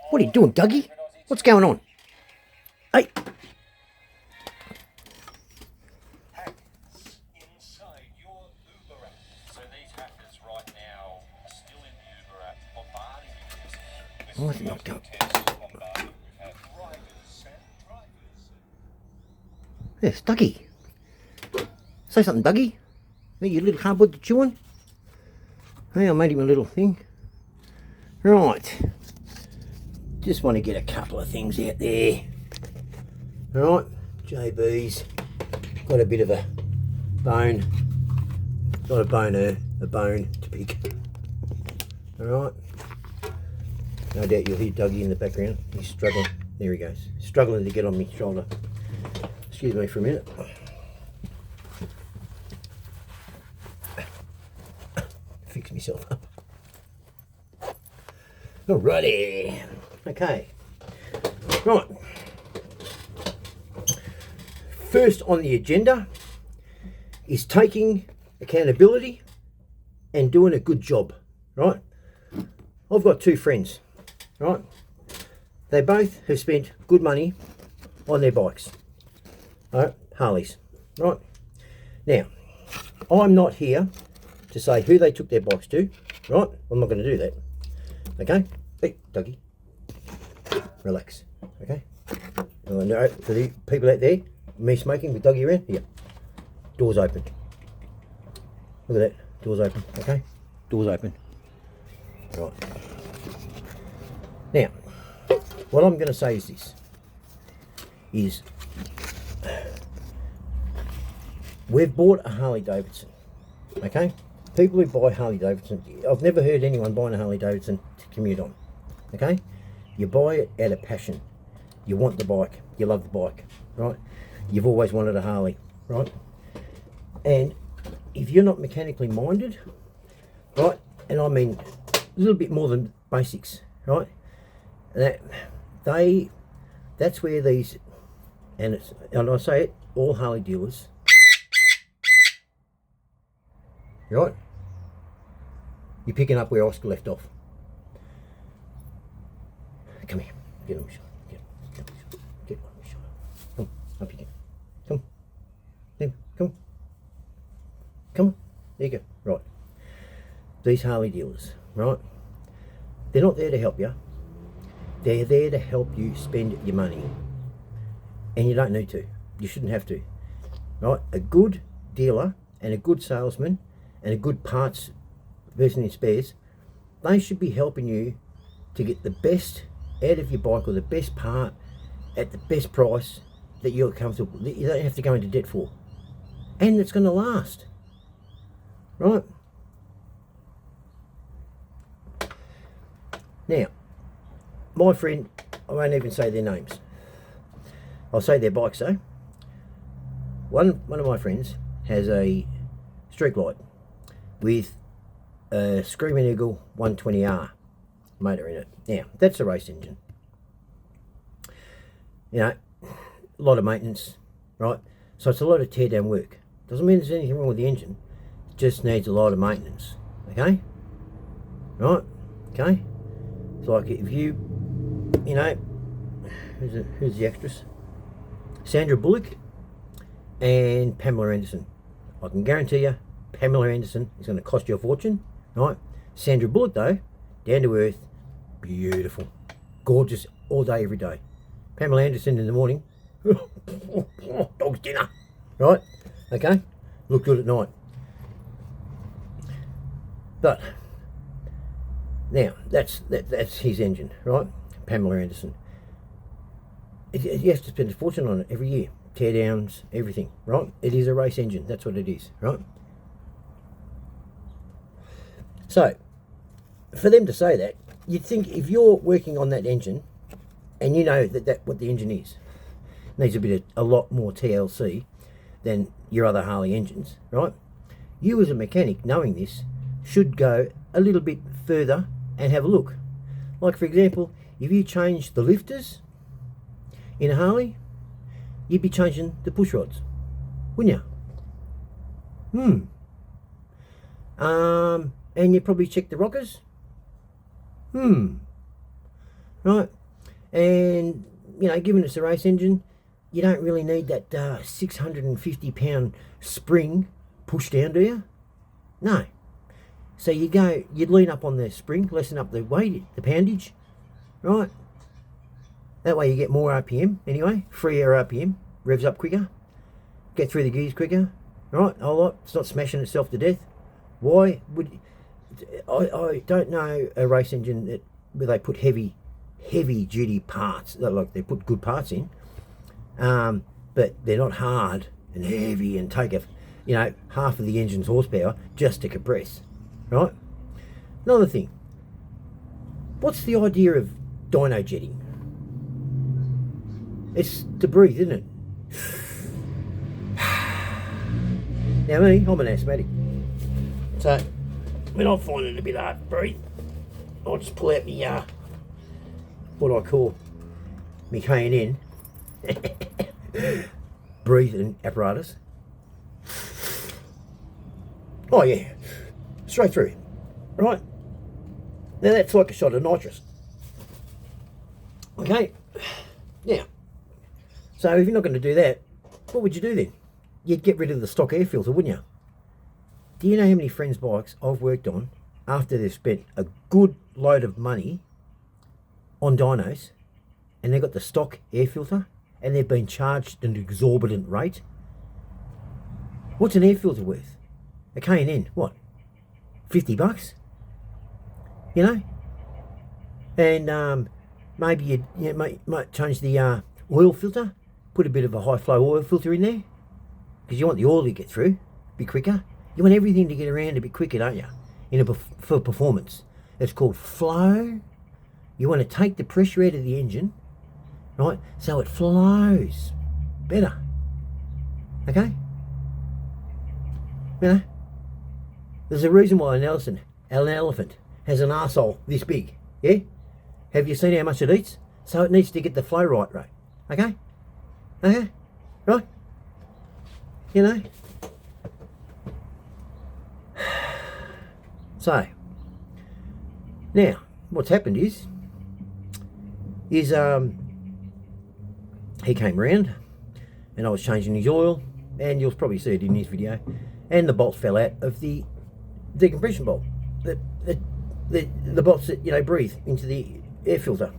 What are you doing, Dougie? What's going on? Hey! Inside your Uber app. So these hackers right now are still in the Uber app bombarding users Why with is it not going? tests bombarding. We've had drivers and drivers. Yes, Dougie. Say something, Dougie. Hey, you little cardboard to chew on? Hey, I made him a little thing. Right. Just want to get a couple of things out there. Right, JB's got a bit of a bone. Not a boner, a bone to pick. Alright. No doubt you'll hear Dougie in the background. He's struggling. There he goes. Struggling to get on my shoulder. Excuse me for a minute. Fix myself up. Alrighty. Okay. Right. First on the agenda is taking accountability and doing a good job. Right. I've got two friends. Right. They both have spent good money on their bikes. Right. Harleys. Right. Now, I'm not here to say who they took their bikes to. Right. I'm not going to do that. Okay. Hey, Dougie. Relax. Okay. No, for the people out there, me smoking with Dougie around, here. Doors open. Look at that. Doors open. Okay. Doors open. Right. Now, what I'm going to say is this. We've bought a Harley Davidson. Okay. People who buy Harley Davidson, I've never heard anyone buying a Harley Davidson to commute on. Okay. You buy it out of passion. You want the bike. You love the bike, right? You've always wanted a Harley, right? And if you're not mechanically minded, right, and I mean a little bit more than basics, right? That's where these, and I say it, all Harley dealers, right? You're picking up where Oscar left off. Come here. Get on my shoulder. Get on my shoulder. Come, up you get. Come. There, come. Come on. There you go. Right. These Harley dealers, right? They're not there to help you. They're there to help you spend your money. And you don't need to. You shouldn't have to. Right? A good dealer and a good salesman and a good parts person in spares, they should be helping you to get the best out of your bike, or the best part at the best price that you're comfortable, that you don't have to go into debt for, and it's going to last, right? Now, my friend, I won't even say their names, I'll say their bikes though. One of my friends has a street glide with a Screaming Eagle 120R motor in it. Now, that's a race engine. You know, a lot of maintenance, right? So it's a lot of tear down work. Doesn't mean there's anything wrong with the engine. It just needs a lot of maintenance. Okay? Right? Okay? It's like if you know, who's the actress? Sandra Bullock and Pamela Anderson. I can guarantee you, Pamela Anderson is going to cost you a fortune, right? Sandra Bullock, though, down to earth, beautiful, gorgeous, all day, every day. Pamela Anderson in the morning, dog's dinner, right? Okay, look good at night. But now that's his engine, right? Pamela Anderson. You have to spend a fortune on it every year, tear downs, everything, right? It is a race engine. That's what it is, right? So, for them to say that, you'd think if you're working on that engine and you know that what the engine is, needs a lot more TLC than your other Harley engines, right? You as a mechanic, knowing this, should go a little bit further and have a look. Like, for example, if you change the lifters in a Harley, you'd be changing the push rods, wouldn't you? And you probably check the rockers. right? And, you know, given it's a race engine, you don't really need that 650 pound spring pushed down, do you? No. So you'd lean up on the spring, lessen up the weight, the poundage, right? That way you get more RPM anyway, freer RPM, revs up quicker, get through the gears quicker, right? A lot. It's not smashing itself to death. Why would I don't know a race engine where they put heavy duty parts, like they put good parts in, but they're not hard and heavy and take half of the engine's horsepower just to compress, right? Another thing, what's the idea of dyno jetting? It's to breathe, isn't it? Now me, I'm an asthmatic, so when I find it a bit hard to breathe, I'll just pull out my what I call my K&N breathing apparatus. Oh yeah, straight through, right? Now that's like a shot of nitrous. Okay, now, so if you're not going to do that, what would you do then? You'd get rid of the stock air filter, wouldn't you? Do you know how many friends' bikes I've worked on after they've spent a good load of money on dynos and they've got the stock air filter and they've been charged an exorbitant rate? What's an air filter worth? A K&N, what? $50? You know? And maybe you might change the oil filter, put a bit of a high flow oil filter in there, because you want the oil to get through a bit quicker. You want everything to get around a bit quicker, don't you? For performance. It's called flow. You want to take the pressure out of the engine, right, so it flows better. Okay? You know? There's a reason why an elephant has an arsehole this big, yeah? Have you seen how much it eats? So it needs to get the flow right. Okay? Okay? Right? You know? So, now, what's happened is he came around and I was changing his oil, and you'll probably see it in his video, and the bolt fell out of the decompression bolt. The bolts that, breathe into the air filter.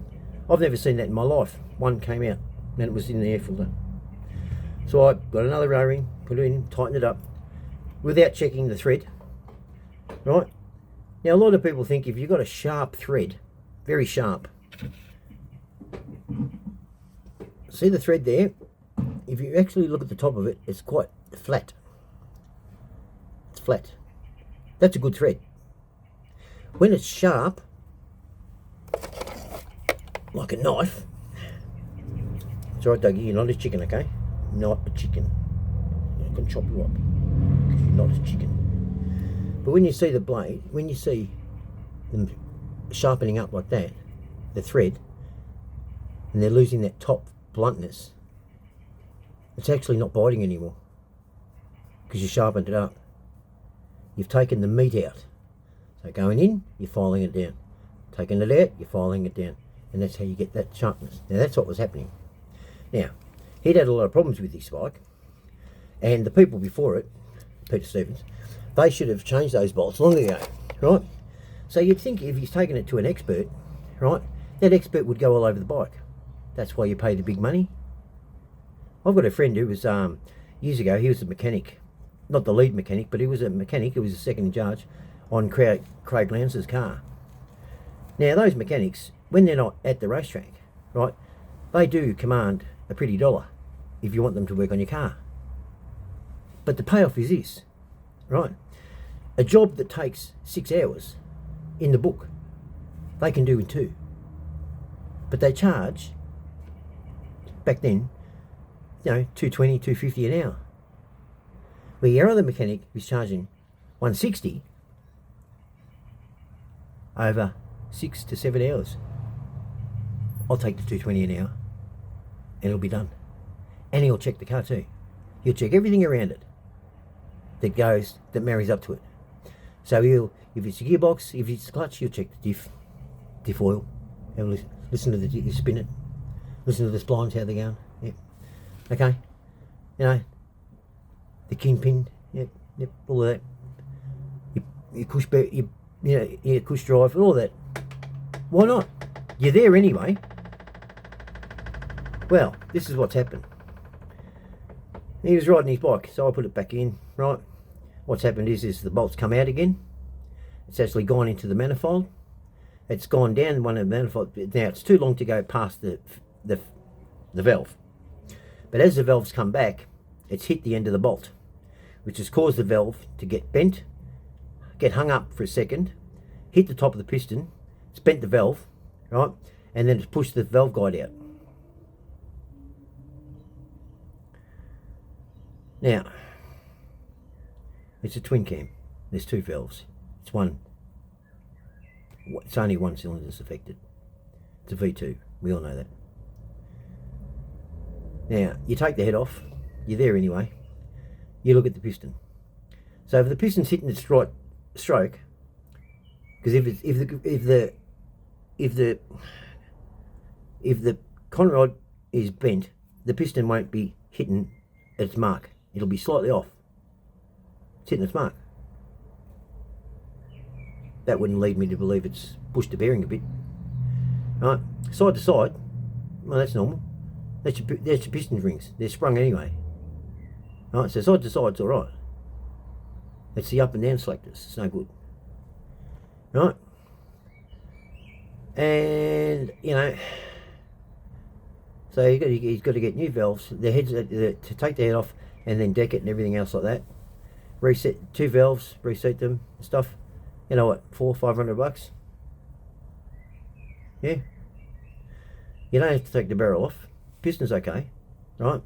I've never seen that in my life. One came out and it was in the air filter. So I got another O-ring, put it in, tightened it up without checking the thread, right? Now a lot of people think if you've got a sharp thread, very sharp, see the thread there? If you actually look at the top of it, it's quite flat. It's flat. That's a good thread. When it's sharp, like a knife, it's alright, Dougie, you're not a chicken, okay? Not a chicken. I can chop you up because you're not a chicken. But when you see the blade, when you see them sharpening up like that, the thread, and they're losing that top bluntness, it's actually not biting anymore because you sharpened it up. You've taken the meat out. So going in, you're filing it down. Taking it out, you're filing it down. And that's how you get that sharpness. Now that's what was happening. Now, he'd had a lot of problems with his bike, and the people before it, Peter Stevens, they should have changed those bolts long ago, right? So you'd think if he's taken it to an expert, right, that expert would go all over the bike. That's why you pay the big money. I've got a friend who was, years ago, he was a mechanic. Not the lead mechanic, but he was a mechanic. He was a second in charge on Craig Lance's car. Now, those mechanics, when they're not at the racetrack, right, they do command a pretty dollar if you want them to work on your car. But the payoff is this, right? A job that takes 6 hours in the book, they can do in 2. But they charge, back then, $220, $250 an hour. Where your other mechanic is charging $160 over 6 to 7 hours. I'll take the $220 an hour and it'll be done. And he'll check the car too. He'll check everything around it that marries up to it. So if it's a gearbox, if it's a clutch, he'll check the diff oil. Have a Listen to you spin it. Listen to the splines, how they're going. Yep. Okay. You know, the kingpin. Yep. Yep. All of that. You push back. You push drive. All that. Why not? You're there anyway. Well, this is what's happened. He was riding his bike, so I put it back in. Right. What's happened is the bolt's come out again. It's actually gone into the manifold. It's gone down one of the manifolds. Now it's too long to go past the valve. But as the valve's come back, it's hit the end of the bolt, which has caused the valve to get bent, get hung up for a second, hit the top of the piston, it's bent the valve, right? And then it's pushed the valve guide out. Now, it's a twin cam. There's two valves. It's only one cylinder that's affected. It's a V2. We all know that. Now, you take the head off. You're there anyway. You look at the piston. So if the piston's hitting its right stroke, because if the conrod is bent, the piston won't be hitting its mark. It'll be slightly off. It's hitting its mark. That wouldn't lead me to believe it's pushed the bearing a bit. Right, side to side, well, that's normal. That's your piston rings. They're sprung anyway. Right, so side to side's all right. It's the up and down selectors. It's no good. Right, and you know, so he's got to get new valves. The heads to take the head off and then deck it and everything else like that. Reset 2 valves, reset them and stuff. You know what, $400-500. Yeah. You don't have to take the barrel off. Piston's okay, right?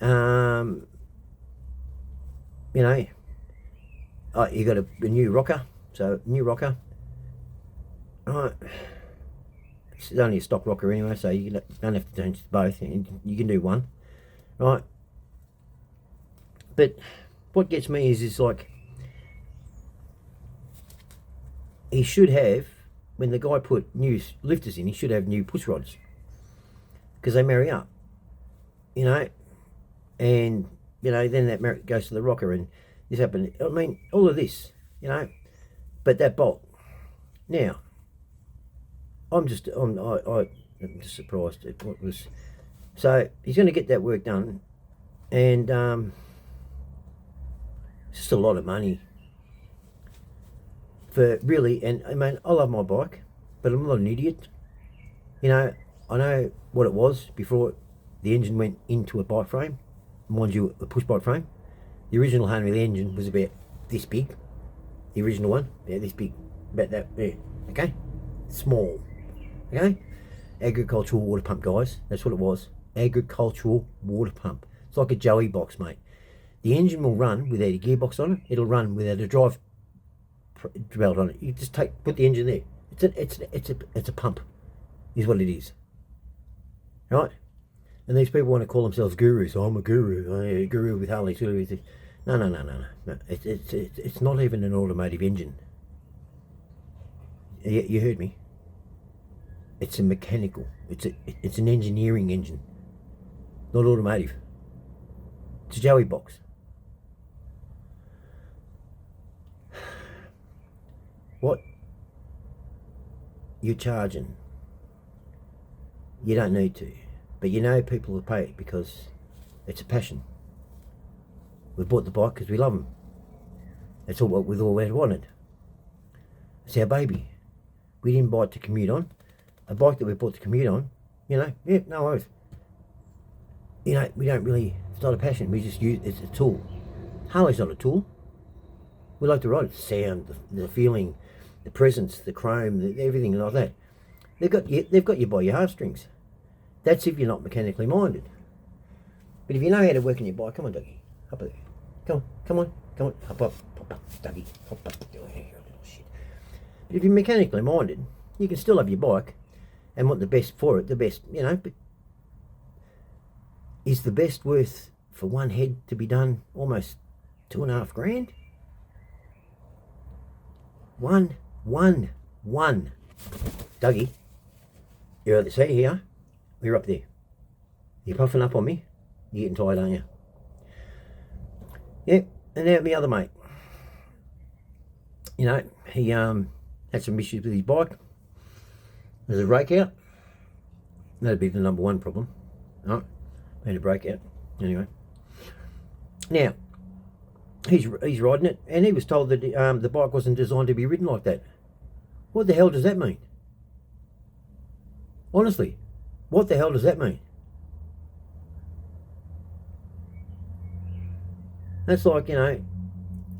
You know, you got a new rocker, so new rocker. Right. It's only a stock rocker anyway, so you don't have to change both. You can do one, right? But what gets me is like, he should have, when the guy put new lifters in, he should have new push rods, because they marry up, you know, and you know, then that goes to the rocker, and this happened. I mean, all of this, you know, but that bolt. Now, I'm just surprised at what was. So he's going to get that work done, and it's just a lot of money. For really, and I mean, I love my bike, but I'm not an idiot. You know, I know what it was before the engine went into a bike frame. Mind you, a push bike frame. The original Harley engine was about this big. The original one, yeah, this big, about that there. Okay, small. Okay, agricultural water pump, guys. That's what it was. Agricultural water pump. It's like a Joey box, mate. The engine will run without a gearbox on it. It'll run without a drive belt on it. You just put the engine there. It's a pump, is what it is, right? And these people want to call themselves gurus. Oh, I'm a guru. I'm a guru with Harley. No. It's not even an automotive engine. You heard me. It's a mechanical. It's an engineering engine, not automotive. It's a Joey box. What you're charging, you don't need to, but you know people will pay it because it's a passion. We bought the bike because we love them. That's all what we've always wanted. It's our baby. We didn't buy it to commute on. A bike that we bought to commute on, you know, yeah, no worries. You know, we don't really, it's not a passion, we just use it's a tool. Harley's not a tool. We like to ride it, the sound, the feeling, the presence, the chrome, everything like that. They've got you by your heartstrings. That's if you're not mechanically minded. But if you know how to work on your bike, come on, Dougie, up there. Come on, hop up, Dougie, hop up, you little shit. But if you're mechanically minded, you can still have your bike and want the best for it, the best, you know. But is the best worth for one head to be done almost $2.5 grand? One. Dougie, You see here, you're up there. You're puffing up on me. You're getting tired, aren't you? Yeah, and now my other mate. You know, he had some issues with his bike. There's a breakout. That'd be the number one problem. Right? Made a breakout. Anyway. Now, he's riding it, and he was told that the bike wasn't designed to be ridden like that. What the hell does that mean? Honestly, what the hell does that mean? That's like, you know,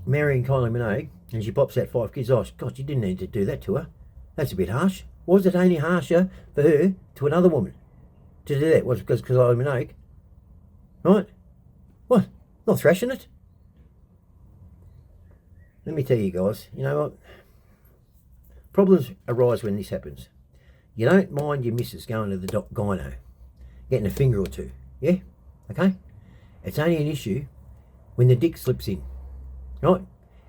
marrying Kylie Minogue and she pops out 5 kids. Oh, God, you didn't need to do that to her. That's a bit harsh. Was it any harsher for her to another woman to do that? Was it because Kylie Minogue? Right? What? Not thrashing it? Let me tell you guys, you know what? Problems arise when this happens. You don't mind your missus going to the gyno, getting a finger or two, yeah? Okay? It's only an issue when the dick slips in, right?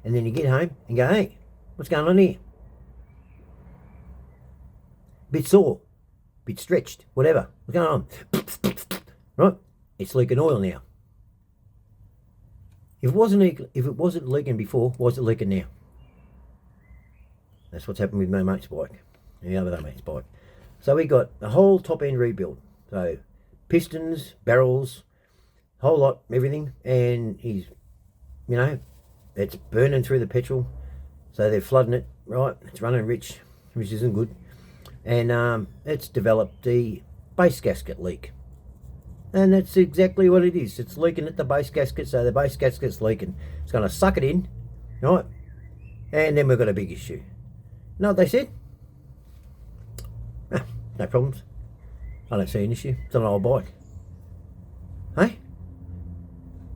And then you get home and go, hey, what's going on here? Bit sore, bit stretched, whatever. What's going on? Right? It's leaking oil now. If it wasn't leaking before, why is it leaking now? That's what's happened with my mate's bike. The other mate's bike. So we got a whole top end rebuild. So pistons, barrels, whole lot, everything. And he's, you know, it's burning through the petrol. So they're flooding it, right? It's running rich, which isn't good. And it's developed the base gasket leak. And that's exactly what it is. It's leaking at the base gasket, so the base gasket's leaking. It's going to suck it in, right? And then we've got a big issue. You know what they said? Ah, no problems. I don't see an issue. It's an old bike. Hey?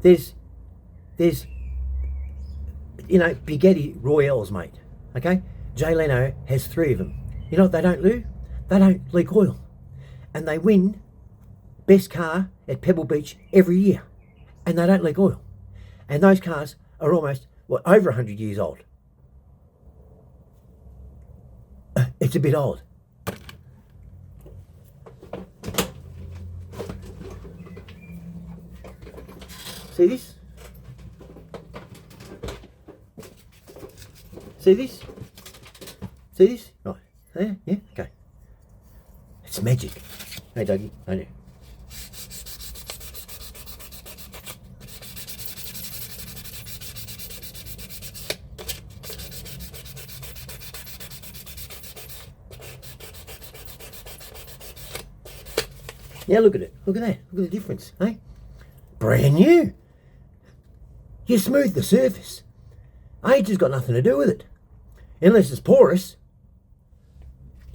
There's, you know, Bugatti Royales, mate. Okay? Jay Leno has 3 of them. You know what they don't do? They don't leak oil. And they win best car at Pebble Beach every year. And they don't leak oil. And those cars are almost, over 100 years old. It's a bit old. See this? See this? See this? Right. There? Yeah? Okay. It's magic. Hey, Dougie. I know. Now look at it. Look at that. Look at the difference, eh? Brand new. You smooth the surface. Age has got nothing to do with it. Unless it's porous.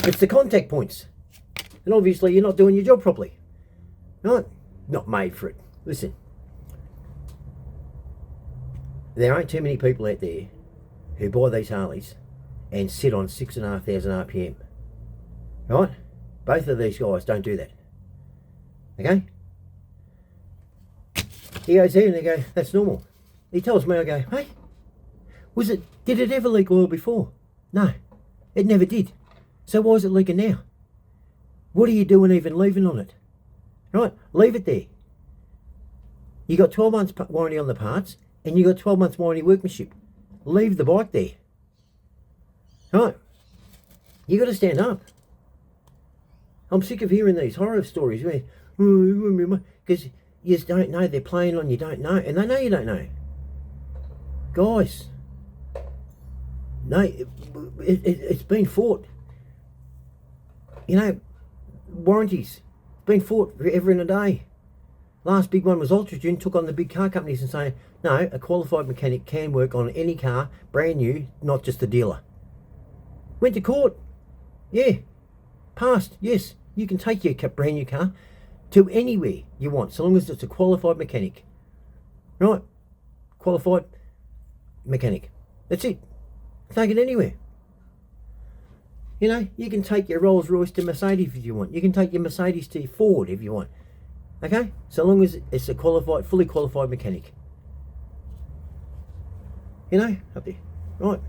It's the contact points. And obviously you're not doing your job properly. Right? Not made for it. Listen. There ain't too many people out there who buy these Harleys and sit on 6,500 RPM. Right? Both of these guys don't do that. Okay? He goes there and they go, that's normal. He tells me, I go, hey, did it ever leak oil before? No, it never did. So why is it leaking now? What are you doing even leaving on it? Right, leave it there. You got 12 months warranty on the parts and you got 12 months warranty workmanship. Leave the bike there. Right, you got to stand up. I'm sick of hearing these horror stories where, because you just don't know, they're playing on you don't know, and they know you don't know. Guys, no, it's been fought. You know, warranties, been fought forever and a day. Last big one was Ultragen, took on the big car companies and saying, no, a qualified mechanic can work on any car, brand new, not just the dealer. Went to court. Yeah, passed, yes. You can take your brand new car to anywhere you want, so long as it's a qualified mechanic. Right? Qualified mechanic. That's it. Take it anywhere. You know, you can take your Rolls Royce to Mercedes if you want. You can take your Mercedes to Ford if you want. Okay? So long as it's a qualified, fully qualified mechanic. You know, up there. Right.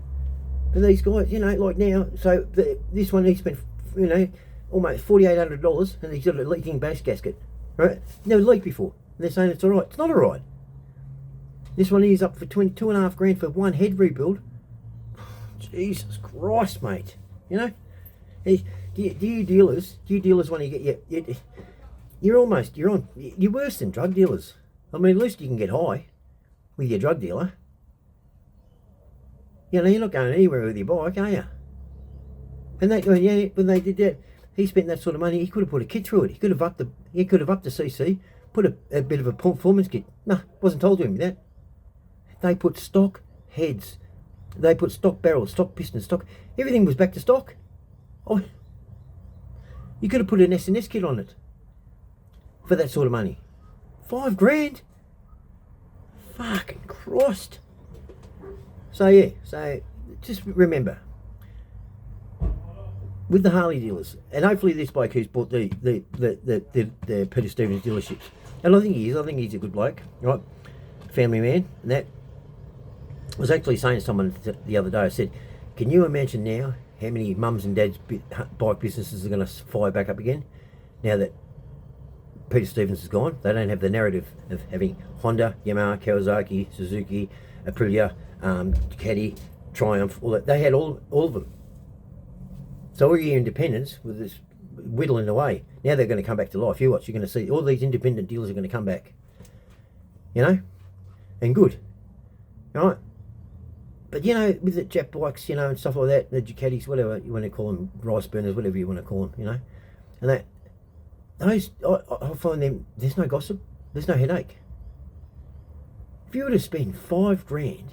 But these guys, you know, like now, so this one, he spent, you know, almost $4,800, and he's got a leaking base gasket. Right? Never leaked before. And they're saying it's all right. It's not all right. This one is up for $22.5 for one head rebuild. Jesus Christ, mate. You know, do you dealers when you get you're worse than drug dealers. I mean, at least you can get high with your drug dealer. You know, you're not going anywhere with your bike, are you? And when they did that, he spent that sort of money. He could have put a kit through it. He could have upped the CC, put a bit of a performance kit. No, wasn't told to him that. They put stock heads, they put stock barrels, stock pistons, stock. Everything was back to stock. Oh, you could have put an SNS kit on it for that sort of money. $5,000. Fucking Christ. So yeah, just remember, with the Harley dealers, and hopefully this bloke who's bought the Peter Stevens dealerships, and I think he's a good bloke, right? Family man, and that. I was actually saying to someone the other day, I said, can you imagine now how many mums and dads bike businesses are going to fire back up again now that Peter Stevens is gone? They don't have the narrative of having Honda, Yamaha, Kawasaki, Suzuki, Aprilia, Ducati, Triumph, all that. They had all of them. So all your independents with this whittling away. Now they're going to come back to life. You watch, you're going to see all these independent dealers are going to come back. You know? And good. Right? But you know, with the Jap bikes, you know, and stuff like that, the Ducatis, whatever you want to call them, rice burners, whatever you want to call them, you know, and that, those, I find them, there's no gossip, there's no headache. If you were to spend $5,000,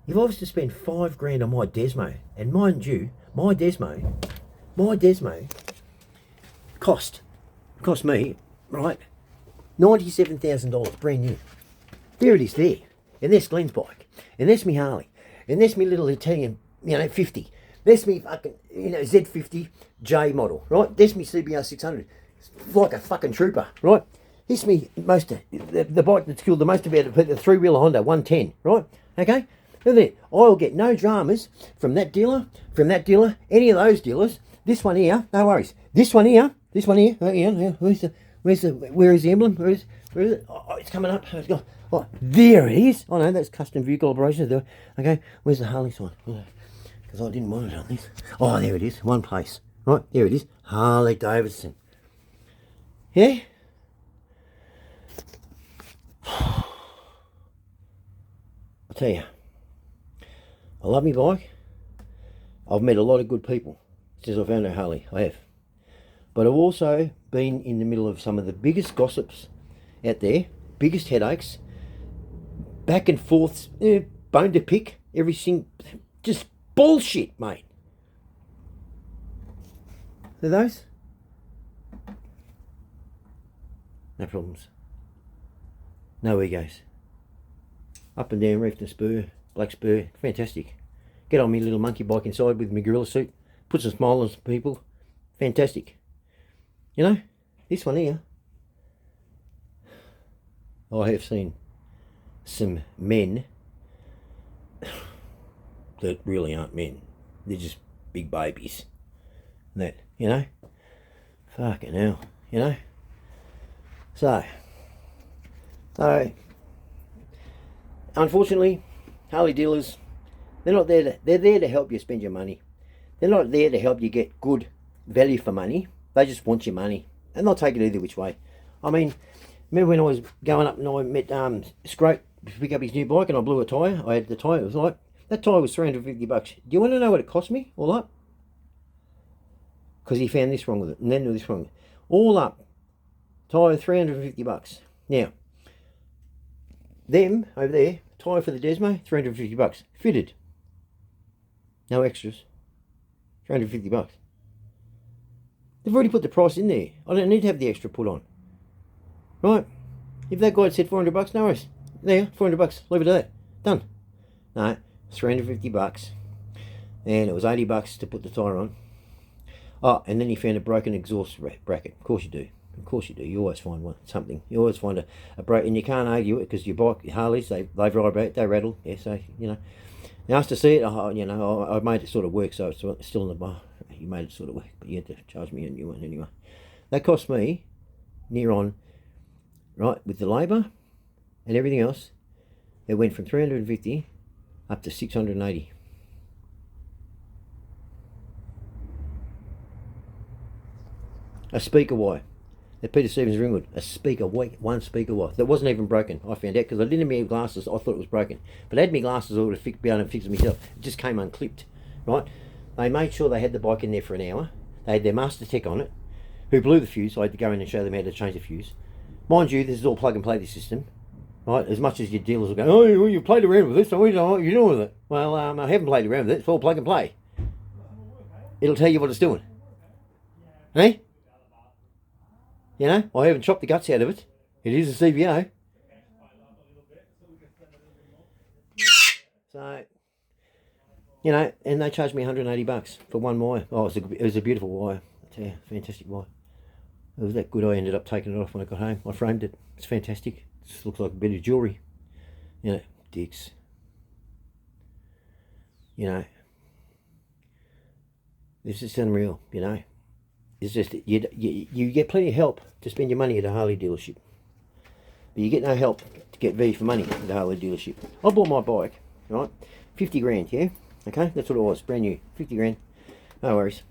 if I was to spend $5,000 on my Desmo, and mind you, my Desmo cost me, right, $97,000 brand new. There it is there. And there's Glenn's bike. And there's me Harley. And there's me little Italian, 50. There's me fucking, Z50 J model, right? There's me CBR 600. It's like a fucking trooper, right? This me the bike that's killed the most about it, the three-wheeler Honda 110, right? Okay? Look there. I'll get no dramas from that dealer, any of those dealers. This one here, no worries. This one here, oh, yeah, where is the emblem? Where is it? Oh, it's coming up. Let's go. Oh, there it is. Oh no, that's custom vehicle operations. Okay, where's the Harley sign? Because I didn't want it on this. Oh, there it is. One place. Right, there it is. Harley Davidson. Yeah? I'll tell you, I love my bike. I've met a lot of good people since I found a Harley. I have. But I've also been in the middle of some of the biggest gossips out there, biggest headaches, back and forth, bone to pick, everything, just bullshit, mate. Are those? No problems. No egos. Up and down, reef and spur, black spur, fantastic. Get on me little monkey bike inside with my gorilla suit, put some smile on some people, fantastic. You know, this one here, I have seen some men that really aren't men. They're just big babies. That, fucking hell, So, unfortunately, Harley dealers, they're there to help you spend your money. They're not there to help you get good value for money. They just want your money. And they'll take it either which way. I mean, remember when I was going up and I met Scroat to pick up his new bike and I blew a tyre? I had the tyre, it was like, that tyre was $350. Do you want to know what it cost me all up? Because he found this wrong with it and then this wrong with it. All up, tyre $350. Now, them over there, tyre for the Desmo, $350. Fitted. No extras. $350. They've already put the price in there. I don't need to have the extra put on. Right? If that guy had said $400, no worries. There, $400. Leave it at that. Done. No, $350. And it was $80 to put the tyre on. Oh, and then he found a broken exhaust bracket. Of course you do. Of course you do. You always find something. You always find a break, and you can't argue it because your bike, Harleys, they vibrate, they rattle. Yeah, so, Nice to see it. I made it sort of work, so it's still in the bar. he made it sort of work, but he had to charge me a new one anyway. That cost me near on, right, with the labour and everything else, it went from 350 up to 680. A speaker wire. At Peter Stevens Ringwood, a speaker, one speaker wire that wasn't even broken. I found out because I didn't have my glasses. I thought it was broken, but I had my glasses. I would have be able to fix it myself. It just came unclipped. Right? They made sure they had the bike in there for an hour. They had their master tech on it, who blew the fuse. So I had to go in and show them how to change the fuse. Mind you, this is all plug and play, this system. Right? As much as your dealers will go, oh, well, you played around with this, so we don't know what you're doing with it. Well, I haven't played around with it. It's all plug and play. It'll tell you what it's doing. Hey? You know, I haven't chopped the guts out of it. It is a CVO. So, you know, and they charged me $180 for one wire. Oh, it was a beautiful wire. I tell you, fantastic wire. It was that good I ended up taking it off when I got home. I framed it. It's fantastic. It just looks like a bit of jewellery. You know, dicks. You know, this is unreal, you know. It's just, you get plenty of help to spend your money at a Harley dealership. But you get no help to get V for money at a Harley dealership. I bought my bike, right? 50 grand, yeah? Okay, that's what it was, brand new, 50 grand. No worries.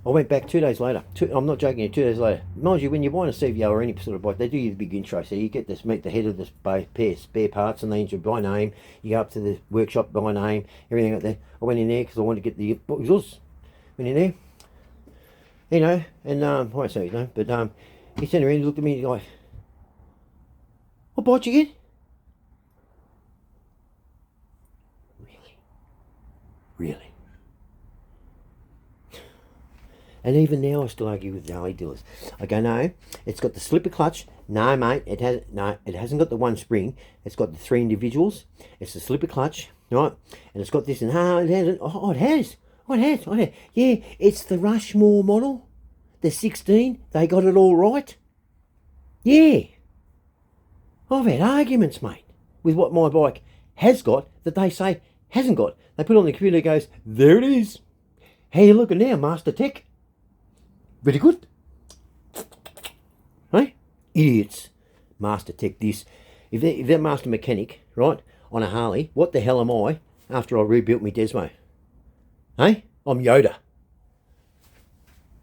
I went back 2 days later. I'm not joking you, 2 days later. Mind you, when you're buying a CVO or any sort of bike, they do you the big intro. So you get this, meet the head of the spare parts, and they enter by name. You go up to the workshop by name, everything like that. I went in there because I wanted to get the, what was yours? Went in there. You know, and I won't say his name, but he turned around and looked at me and he's like, what bike you get? Really? And even now I still argue with the Harley dealers. I go, no, it's got the slipper clutch. No, mate, it hasn't got the one spring. It's got the 3 individuals. It's the slipper clutch, right? And it's got this, and it hasn't. Oh, it has. Oh, it has. Yeah, it's the Rushmore model. The 16. They got it all right. Yeah. I've had arguments, mate, with what my bike has got that they say hasn't got. They put it on the computer, it goes, there it is. How you looking now, Master Tech? Very good. Hey? Idiots. Master Tech this. If they're Master Mechanic, right, on a Harley, what the hell am I after I rebuilt my Desmo? Hey? I'm Yoda.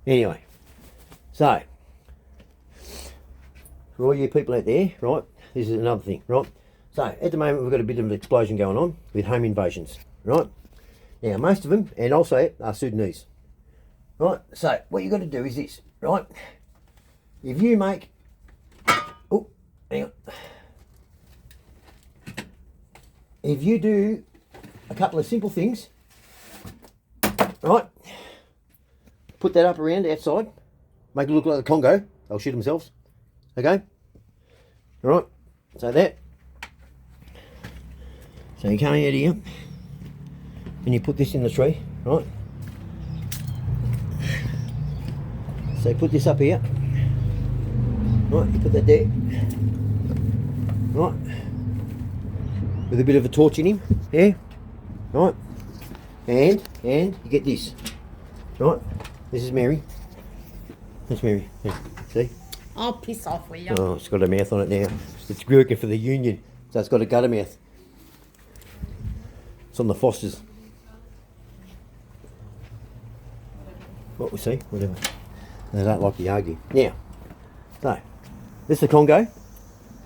Anyway, so, for all you people out there, right, this is another thing, right? So, at the moment we've got a bit of an explosion going on with home invasions, right? Now, most of them, and also, are Sudanese. Right, so what you got to do is this, right? If you make, oh, hang on. If you do a couple of simple things, right? Put that up around outside, make it look like the Congo. They'll shoot themselves. Okay? All right. So that. So you come out here, and you put this in the tree, right? So put this up here. Right, you put that there. Right. With a bit of a torch in him. Yeah. Right. And you get this. Right. This is Mary. That's Mary. Yeah. See? I'll piss off with you. Oh, it's got a mouth on it now. It's working for the union. So it's got a gutter mouth. It's on the Fosters. What we see, whatever. They don't like to argue. Now, so, this is the Congo.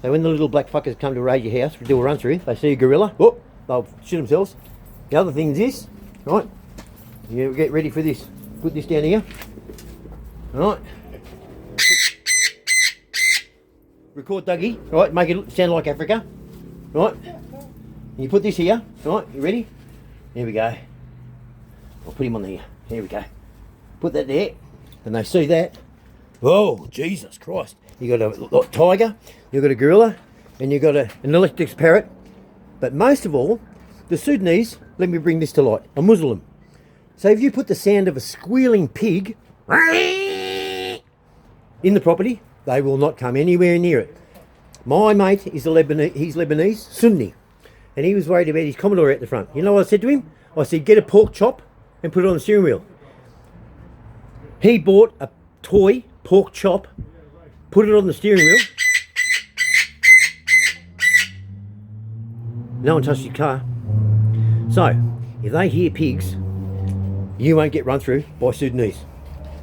So when the little black fuckers come to raid your house to do a run through, they see a gorilla, whoop, they'll shoot themselves. The other thing is this, right? You get ready for this. Put this down here. Alright. Record Dougie, right? Make it sound like Africa. Right? You put this here, right? You ready? There we go. I'll put him on there. Here we go. Put that there. And they see that. Oh, Jesus Christ. You got a tiger, you got a gorilla, and you got an electric parrot. But most of all, the Sudanese, let me bring this to light, a Muslim. So if you put the sound of a squealing pig in the property, they will not come anywhere near it. My mate is he's Lebanese, Sunni, and he was worried about his Commodore out the front. You know what I said to him? I said, get a pork chop and put it on the steering wheel. He bought a toy pork chop, put it on the steering wheel. No one touched your car. So, if they hear pigs, you won't get run through by Sudanese,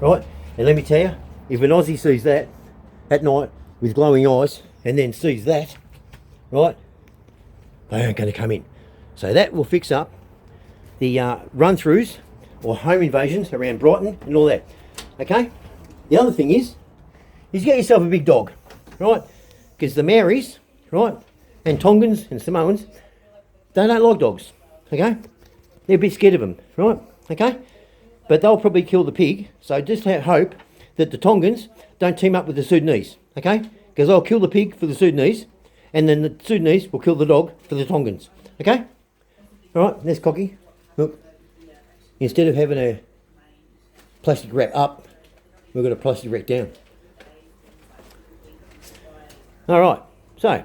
right? And let me tell you, if an Aussie sees that at night with glowing eyes and then sees that, right, they aren't going to come in. So that will fix up the run-throughs or home invasions around Brighton and all that. Okay? The other thing is get yourself a big dog, right? Because the Maoris, right, and Tongans and Samoans, they don't like dogs, okay? They're a bit scared of them, right? Okay? But they'll probably kill the pig, so just hope that the Tongans don't team up with the Sudanese, okay? Because they'll kill the pig for the Sudanese, and then the Sudanese will kill the dog for the Tongans, okay? All right, there's Cocky. Look, instead of having a plastic wrap up, we've got a plastic wrap down. All right, so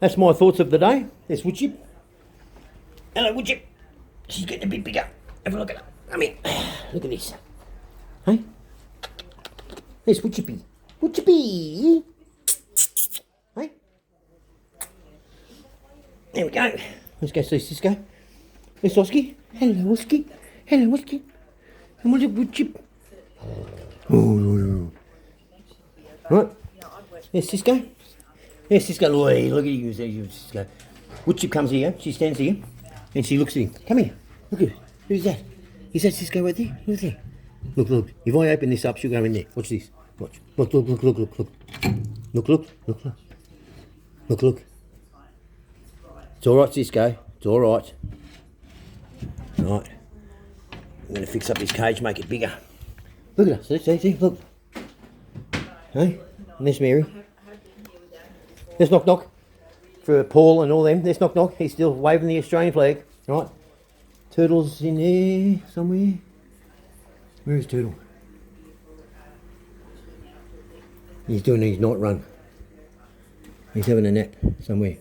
that's my thoughts of the day. There's Woodchip. Hello, Woodchip. She's getting a bit bigger. Have a look at her. I mean, look at this. Hey? There's Woodchippy. Woodchippy. Hey? There we go. Let's go see Cisco. There's Oski. Hello, Oski. Hello, Oski. And what's up, Woodchip? Oh. Right. There's Cisco. There's Cisco. Look at you, Cisco. Woodchip comes here. She stands here. And she looks at him. Come here. Look at her. Who's that? Is that Cisco right there? Who's there? Look, look. If I open this up, she'll go in there. Watch this. Watch. Look, look, look, look, look, look. Look, look, look, look. Look, look. It's all right, Cisco. It's all right. Right. I'm going to fix up this cage, make it bigger. Look at her. See, look. Hey? And there's Mary. There's Knock Knock. For Paul and all them. There's Knock Knock. He's still waving the Australian flag. Right. Turtle's in there somewhere. Where is Turtle? He's doing his night run. He's having a nap somewhere.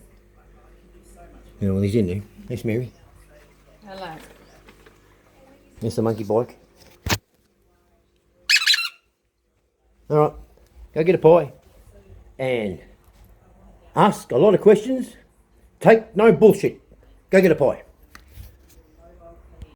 You know, well, he's in there. There's Mary. Hello. There's the monkey bike. Alright, go get a pie. And ask a lot of questions. Take no bullshit. Go get a pie.